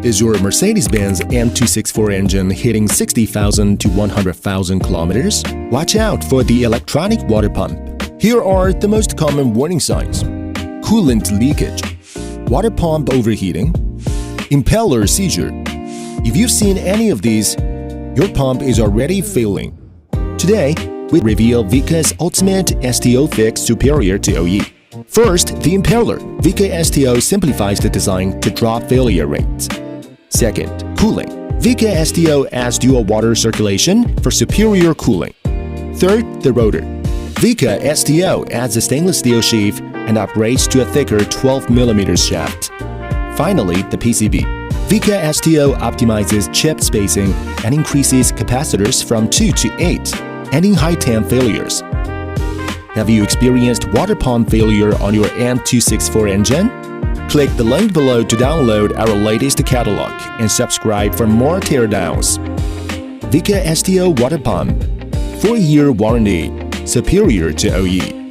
Is your Mercedes-Benz M264 engine hitting 60,000 to 100,000 kilometers? Watch out for the electronic water pump. Here are the most common warning signs: coolant leakage, water pump overheating, impeller seizure. If you've seen any of these, your pump is already failing. Today, we reveal Vika's ultimate STO fix superior to OE. First, the Impeller. Vika STO simplifies the design to drop failure rates. Second, cooling. Vika STO adds dual water circulation for superior cooling. Third, the rotor. Vika STO adds a stainless steel sheath and upgrades to a thicker 12mm shaft. Finally, the PCB. Vika STO optimizes chip spacing and increases capacitors from 2 to 8, ending high-temp failures. Have you experienced water pump failure on your M264 engine? Click the link below to download our latest catalog and subscribe for more teardowns. Vika STO water pump, 4-year warranty, superior to OE.